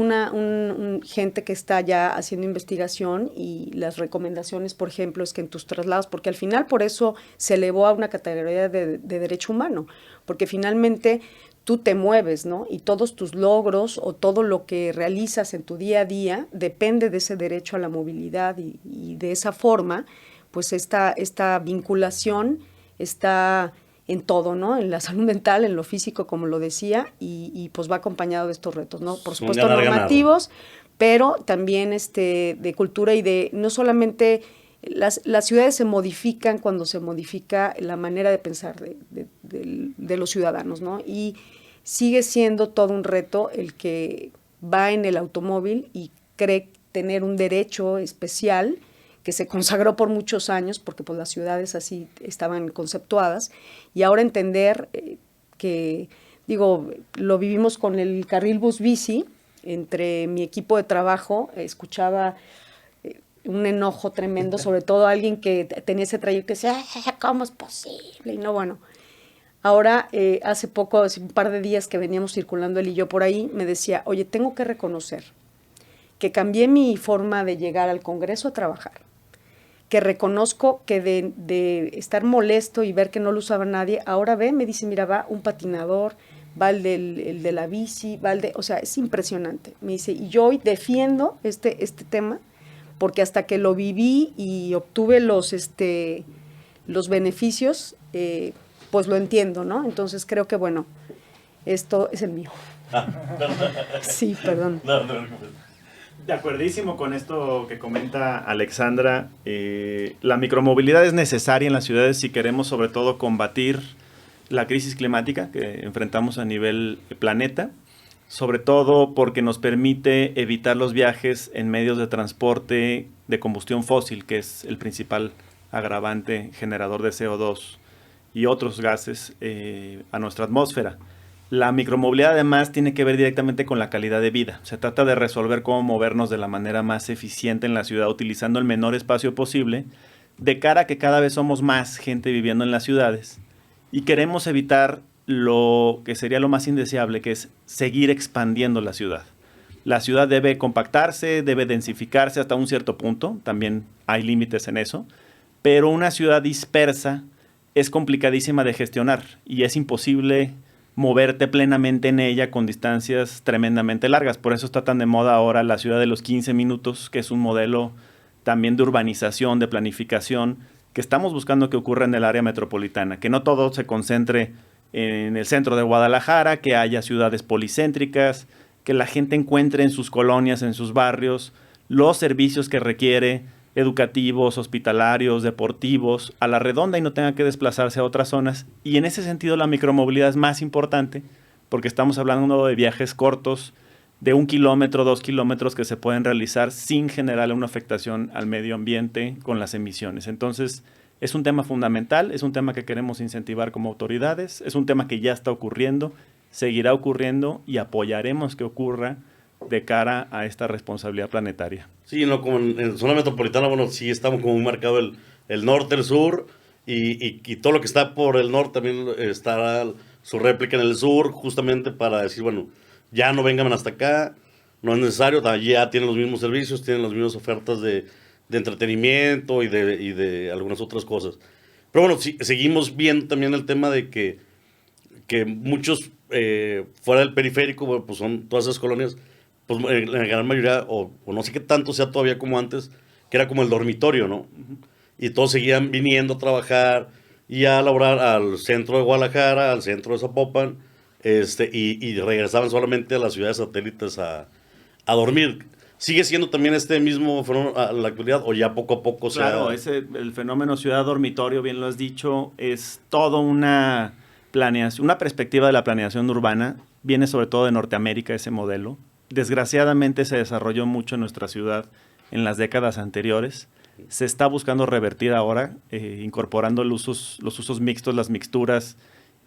gente que está ya haciendo investigación, y las recomendaciones, por ejemplo, es que en tus traslados, porque al final por eso se elevó a una categoría de derecho humano, porque finalmente tú te mueves, ¿no? Y todos tus logros o todo lo que realizas en tu día a día depende de ese derecho a la movilidad, y de esa forma, pues esta vinculación está en todo, ¿no? En la salud mental, en lo físico, como lo decía, y pues va acompañado de estos retos, ¿no? Por supuesto normativos, pero también de cultura, y de no solamente las ciudades se modifican cuando se modifica la manera de pensar de los ciudadanos, ¿no? Y sigue siendo todo un reto el que va en el automóvil y cree tener un derecho especial que se consagró por muchos años, porque pues las ciudades así estaban conceptuadas, y ahora entender que, digo, lo vivimos con el carril bus-bici. Entre mi equipo de trabajo escuchaba un enojo tremendo, sobre todo alguien que tenía ese trayecto que decía, ¿cómo es posible? Y no, bueno, ahora hace un par de días que veníamos circulando él y yo por ahí, me decía, oye, tengo que reconocer que cambié mi forma de llegar al Congreso a trabajar, que reconozco que de estar molesto y ver que no lo usaba nadie, ahora me dice, mira, va un patinador, va el de la bici, o sea, es impresionante. Me dice, y yo hoy defiendo este tema, porque hasta que lo viví y obtuve los beneficios, pues lo entiendo, ¿no? Entonces creo que, bueno, esto es el mío. Sí, perdón. No. De acuerdísimo con esto que comenta Alexandra. La micromovilidad es necesaria en las ciudades si queremos sobre todo combatir la crisis climática que enfrentamos a nivel planeta, sobre todo porque nos permite evitar los viajes en medios de transporte de combustión fósil, que es el principal agravante generador de CO2 y otros gases a nuestra atmósfera. La micromovilidad además tiene que ver directamente con la calidad de vida. Se trata de resolver cómo movernos de la manera más eficiente en la ciudad utilizando el menor espacio posible, de cara a que cada vez somos más gente viviendo en las ciudades y queremos evitar lo que sería lo más indeseable, que es seguir expandiendo la ciudad. La ciudad debe compactarse, debe densificarse hasta un cierto punto, también hay límites en eso, pero una ciudad dispersa es complicadísima de gestionar y es imposible moverte plenamente en ella con distancias tremendamente largas. Por eso está tan de moda ahora la ciudad de los 15 minutos, que es un modelo también de urbanización, de planificación, que estamos buscando que ocurra en el área metropolitana, que no todo se concentre en el centro de Guadalajara, que haya ciudades policéntricas, que la gente encuentre en sus colonias, en sus barrios, los servicios que requiere, educativos, hospitalarios, deportivos, a la redonda y no tenga que desplazarse a otras zonas. Y en ese sentido la micromovilidad es más importante porque estamos hablando de viajes cortos de 1 kilómetro, 2 kilómetros que se pueden realizar sin generar una afectación al medio ambiente con las emisiones. Entonces, es un tema fundamental, es un tema que queremos incentivar como autoridades, es un tema que ya está ocurriendo, seguirá ocurriendo y apoyaremos que ocurra de cara a esta responsabilidad planetaria. Sí, no, como en zona metropolitana, bueno, sí estamos como muy marcado el norte, el sur, y todo lo que está por el norte también estará su réplica en el sur, justamente para decir, bueno, ya no vengan hasta acá, no es necesario, ya tienen los mismos servicios, tienen las mismas ofertas de entretenimiento y de algunas otras cosas. Pero bueno, sí, seguimos viendo también el tema de que muchos fuera del periférico, bueno, pues son todas esas colonias, pues en la gran mayoría, o no sé qué tanto sea todavía como antes, que era como el dormitorio, ¿no? Y todos seguían viniendo a trabajar y a laborar al centro de Guadalajara, al centro de Zapopan, y regresaban solamente a las ciudades satélites a dormir. ¿Sigue siendo también este mismo fenómeno a la actualidad o ya poco a poco se Claro, el fenómeno ciudad dormitorio, bien lo has dicho, es toda una planeación, una perspectiva de la planeación urbana, viene sobre todo de Norteamérica ese modelo. Desgraciadamente se desarrolló mucho en nuestra ciudad en las décadas anteriores. Se está buscando revertir ahora, incorporando los usos mixtos, las mixturas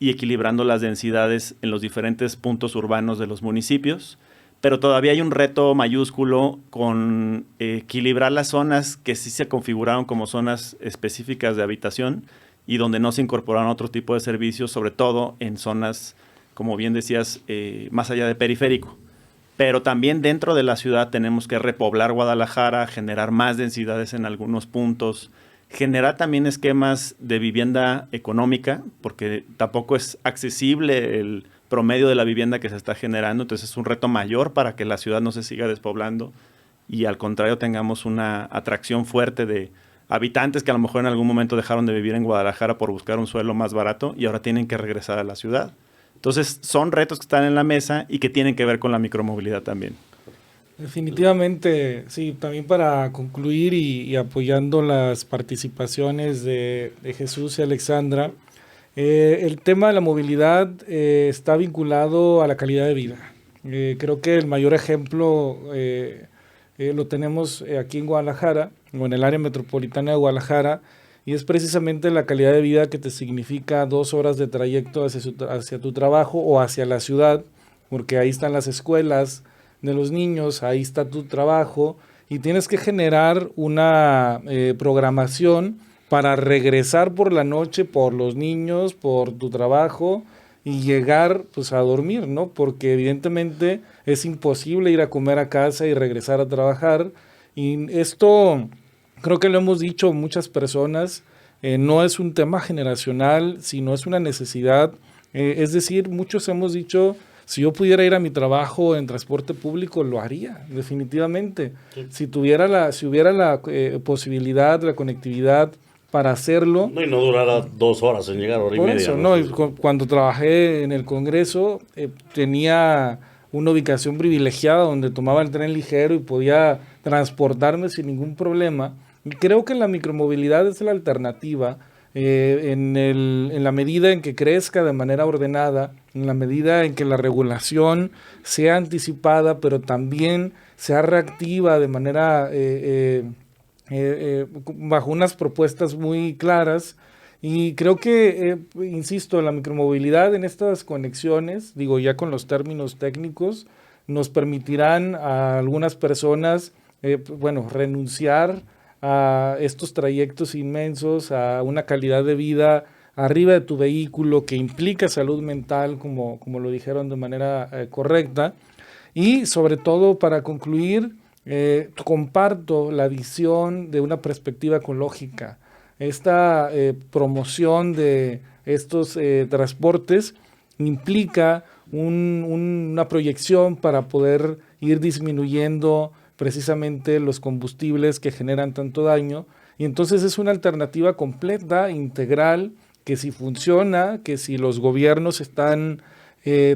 y equilibrando las densidades en los diferentes puntos urbanos de los municipios. Pero todavía hay un reto mayúsculo con equilibrar las zonas que sí se configuraron como zonas específicas de habitación y donde no se incorporaron otro tipo de servicios, sobre todo en zonas, como bien decías, más allá de periférico. Pero también dentro de la ciudad tenemos que repoblar Guadalajara, generar más densidades en algunos puntos, generar también esquemas de vivienda económica, porque tampoco es accesible el promedio de la vivienda que se está generando, entonces es un reto mayor para que la ciudad no se siga despoblando y al contrario tengamos una atracción fuerte de habitantes que a lo mejor en algún momento dejaron de vivir en Guadalajara por buscar un suelo más barato y ahora tienen que regresar a la ciudad. Entonces, son retos que están en la mesa y que tienen que ver con la micromovilidad también. Definitivamente, sí, también para concluir y apoyando las participaciones de Jesús y Alexandra, el tema de la movilidad está vinculado a la calidad de vida. Creo que el mayor ejemplo lo tenemos aquí en Guadalajara, o en el área metropolitana de Guadalajara, y es precisamente la calidad de vida que te significa 2 horas de trayecto hacia tu trabajo o hacia la ciudad, porque ahí están las escuelas de los niños, ahí está tu trabajo, y tienes que generar una programación para regresar por la noche por los niños, por tu trabajo, y llegar pues a dormir, ¿no? Porque evidentemente es imposible ir a comer a casa y regresar a trabajar, y esto creo que lo hemos dicho muchas personas, no es un tema generacional, sino es una necesidad. Es decir, muchos hemos dicho, si yo pudiera ir a mi trabajo en transporte público, lo haría, definitivamente. Sí. Si hubiera la posibilidad, la conectividad para hacerlo. No, y no durara 2 horas en llegar, hora y media. Por eso, ¿no? Cuando trabajé en el Congreso, tenía una ubicación privilegiada donde tomaba el tren ligero y podía transportarme sin ningún problema. Y creo que la micromovilidad es la alternativa en la medida en que crezca de manera ordenada, en la medida en que la regulación sea anticipada, pero también sea reactiva de manera bajo unas propuestas muy claras. Y creo que, insisto, la micromovilidad en estas conexiones, digo ya con los términos técnicos, nos permitirán a algunas personas, renunciar a estos trayectos inmensos, a una calidad de vida arriba de tu vehículo que implica salud mental, como lo dijeron de manera correcta. Y sobre todo, para concluir, comparto la visión de una perspectiva ecológica. Esta promoción de estos transportes implica una proyección para poder ir disminuyendo precisamente los combustibles que generan tanto daño, y entonces es una alternativa completa, integral, que si funciona, que si los gobiernos están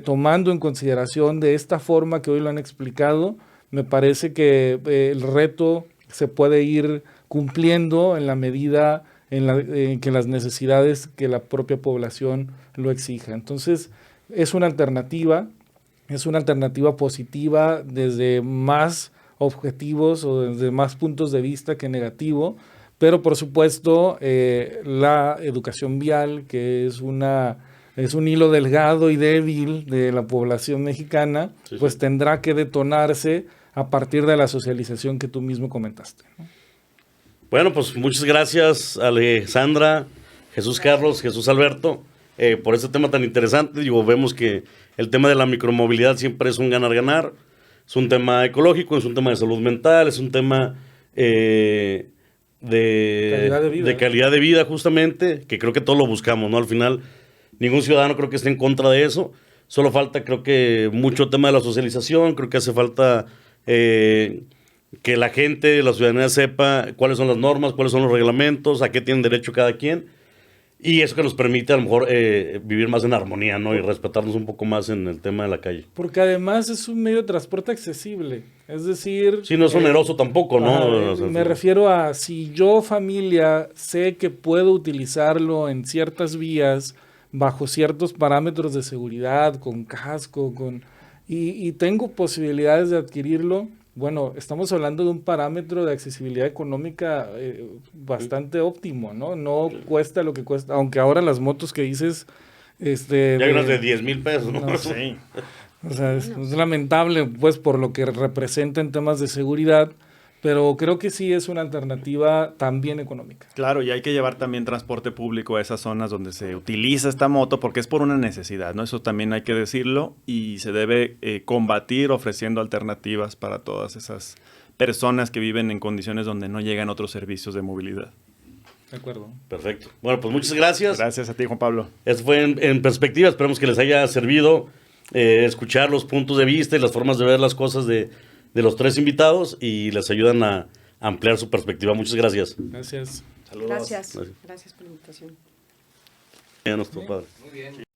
tomando en consideración de esta forma que hoy lo han explicado, me parece que el reto se puede ir cumpliendo en la medida en que las necesidades que la propia población lo exija. Entonces, es una alternativa positiva desde más objetivos o desde más puntos de vista que negativo, pero por supuesto la educación vial, que es un hilo delgado y débil de la población mexicana, pues tendrá que detonarse a partir de la socialización que tú mismo comentaste, ¿no? Bueno, pues muchas gracias, Alexandra, Jesús Carlos, Jesús Alberto, por este tema tan interesante. Digo, vemos que el tema de la micromovilidad siempre es un ganar-ganar. Es un tema ecológico, es un tema de salud mental, es un tema de calidad de vida, justamente, que creo que todos lo buscamos, ¿no? Al final, ningún ciudadano creo que esté en contra de eso. Solo falta, creo que, mucho tema de la socialización. Creo que hace falta que la gente, la ciudadanía sepa cuáles son las normas, cuáles son los reglamentos, a qué tienen derecho cada quien. Y eso que nos permite a lo mejor vivir más en armonía, ¿no? Y respetarnos un poco más en el tema de la calle. Porque además es un medio de transporte accesible. Es decir... Sí, no es oneroso tampoco, ¿no? Me refiero a si yo, familia, sé que puedo utilizarlo en ciertas vías, bajo ciertos parámetros de seguridad, con casco, y tengo posibilidades de adquirirlo. Bueno, estamos hablando de un parámetro de accesibilidad económica bastante óptimo, ¿no? No cuesta lo que cuesta, aunque ahora las motos que dices... ya hay unas de 10,000 pesos, ¿no? No sé. O sea, es lamentable, pues, por lo que representa en temas de seguridad, pero creo que sí es una alternativa también económica. Claro, y hay que llevar también transporte público a esas zonas donde se utiliza esta moto, porque es por una necesidad, ¿no? Eso también hay que decirlo, y se debe combatir ofreciendo alternativas para todas esas personas que viven en condiciones donde no llegan otros servicios de movilidad. De acuerdo. Perfecto. Bueno, pues muchas gracias. Gracias a ti, Juan Pablo. Eso fue en perspectiva. Esperemos que les haya servido escuchar los puntos de vista y las formas de ver las cosas de los tres invitados, y les ayudan a ampliar su perspectiva. Muchas gracias. Gracias. Saludos. Gracias por la invitación. Ya no estuvo padre. Muy bien.